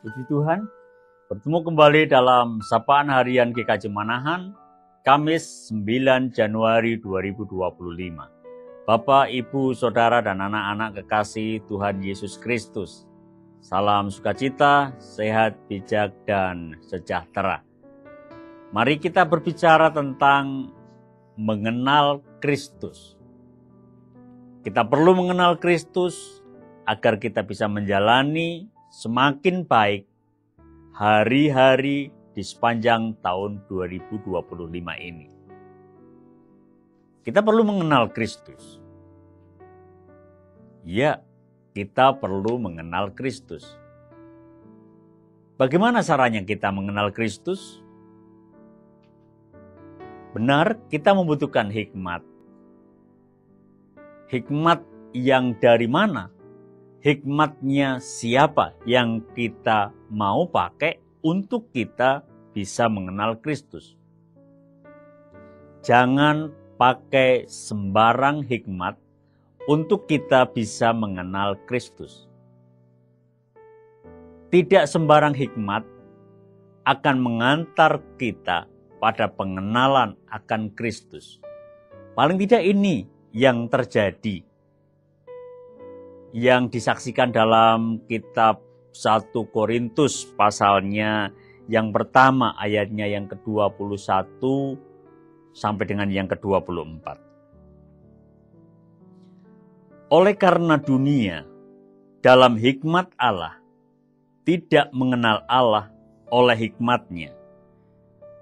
Puji Tuhan, bertemu kembali dalam Sapaan Harian GKJ Manahan, Kamis 9 Januari 2025. Bapak, Ibu, Saudara, dan anak-anak kekasih Tuhan Yesus Kristus, salam sukacita, sehat, bijak, dan sejahtera. Mari kita berbicara tentang mengenal Kristus. Kita perlu mengenal Kristus agar kita bisa menjalani semakin baik hari-hari di sepanjang tahun 2025 ini. Kita perlu mengenal Kristus. Ya, kita perlu mengenal Kristus. Bagaimana caranya kita mengenal Kristus? Benar, kita membutuhkan hikmat. Hikmat yang dari mana? Hikmatnya siapa yang kita mau pakai untuk kita bisa mengenal Kristus? Jangan pakai sembarang hikmat untuk kita bisa mengenal Kristus. Tidak sembarang hikmat akan mengantar kita pada pengenalan akan Kristus. Paling tidak ini yang terjadi, yang disaksikan dalam kitab 1 Korintus pasalnya yang pertama ayatnya yang ke-21 sampai dengan yang ke-24. Oleh karena dunia dalam hikmat Allah tidak mengenal Allah oleh hikmatnya,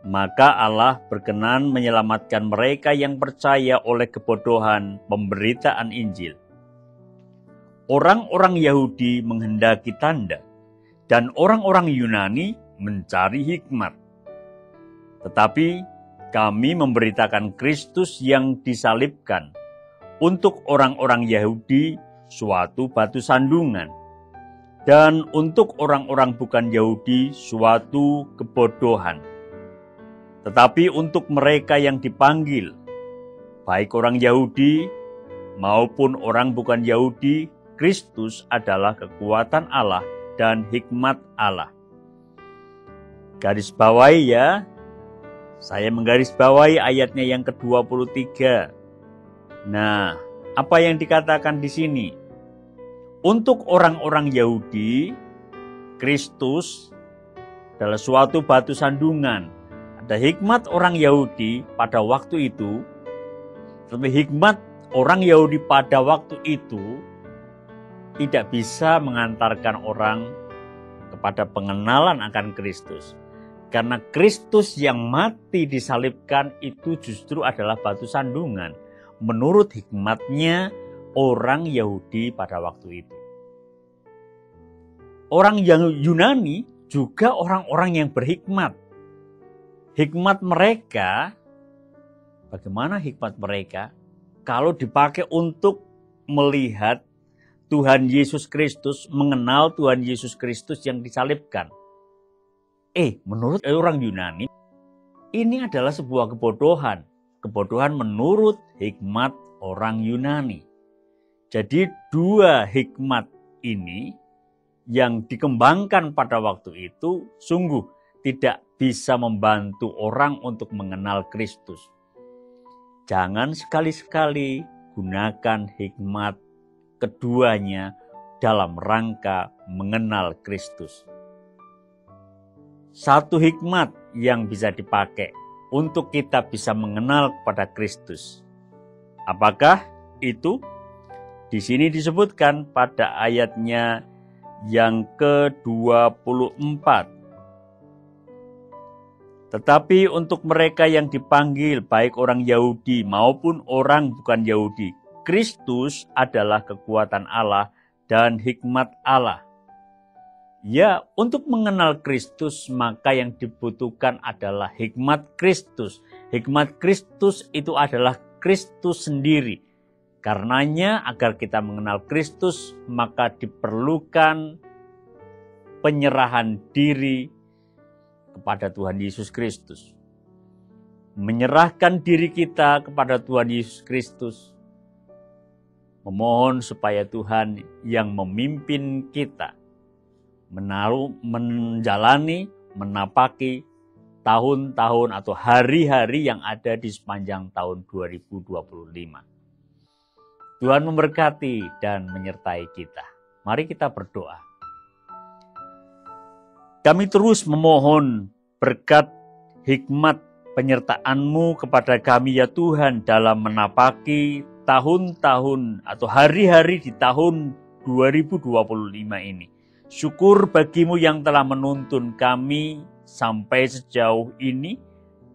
maka Allah berkenan menyelamatkan mereka yang percaya oleh kebodohan pemberitaan Injil. Orang-orang Yahudi menghendaki tanda, dan orang-orang Yunani mencari hikmat. Tetapi kami memberitakan Kristus yang disalibkan, untuk orang-orang Yahudi suatu batu sandungan, dan untuk orang-orang bukan Yahudi suatu kebodohan. Tetapi untuk mereka yang dipanggil, baik orang Yahudi maupun orang bukan Yahudi, Kristus adalah kekuatan Allah dan hikmat Allah. Garis bawahi ya, saya menggaris bawahi ayatnya yang ke-23. Nah, apa yang dikatakan di sini? Untuk orang-orang Yahudi, Kristus adalah suatu batu sandungan. Ada hikmat orang Yahudi pada waktu itu, tetapi hikmat orang Yahudi pada waktu itu tidak bisa mengantarkan orang kepada pengenalan akan Kristus. Karena Kristus yang mati disalibkan itu justru adalah batu sandungan menurut hikmatnya orang Yahudi pada waktu itu. Orang yang Yunani juga orang-orang yang berhikmat. Hikmat mereka, bagaimana hikmat mereka? Kalau dipakai untuk melihat Tuhan Yesus Kristus, mengenal Tuhan Yesus Kristus yang disalibkan. Menurut orang Yunani, ini adalah sebuah kebodohan. Kebodohan menurut hikmat orang Yunani. Jadi dua hikmat ini yang dikembangkan pada waktu itu sungguh tidak bisa membantu orang untuk mengenal Kristus. Jangan sekali-sekali gunakan hikmat keduanya dalam rangka mengenal Kristus. Satu hikmat yang bisa dipakai untuk kita bisa mengenal kepada Kristus. Apakah itu? Di sini disebutkan pada ayatnya yang ke-24. Tetapi untuk mereka yang dipanggil, baik orang Yahudi maupun orang bukan Yahudi, Kristus adalah kekuatan Allah dan hikmat Allah. Ya, untuk mengenal Kristus maka yang dibutuhkan adalah hikmat Kristus. Hikmat Kristus itu adalah Kristus sendiri. Karenanya agar kita mengenal Kristus maka diperlukan penyerahan diri kepada Tuhan Yesus Kristus. Menyerahkan diri kita kepada Tuhan Yesus Kristus, memohon supaya Tuhan yang memimpin kita menjalani, menapaki tahun-tahun atau hari-hari yang ada di sepanjang tahun 2025. Tuhan memberkati dan menyertai kita. Mari kita berdoa. Kami terus memohon berkat hikmat penyertaan-Mu kepada kami ya Tuhan dalam menapaki tahun-tahun atau hari-hari di tahun 2025 ini. Syukur bagi-Mu yang telah menuntun kami sampai sejauh ini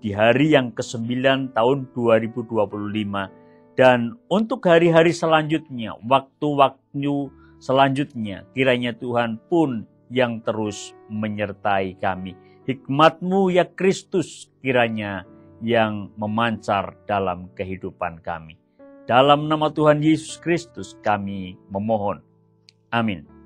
di hari yang ke-9 tahun 2025. Dan untuk hari-hari selanjutnya, waktu-waktu selanjutnya, kiranya Tuhan pun yang terus menyertai kami. Hikmat-Mu ya Kristus kiranya yang memancar dalam kehidupan kami. Dalam nama Tuhan Yesus Kristus kami memohon. Amin.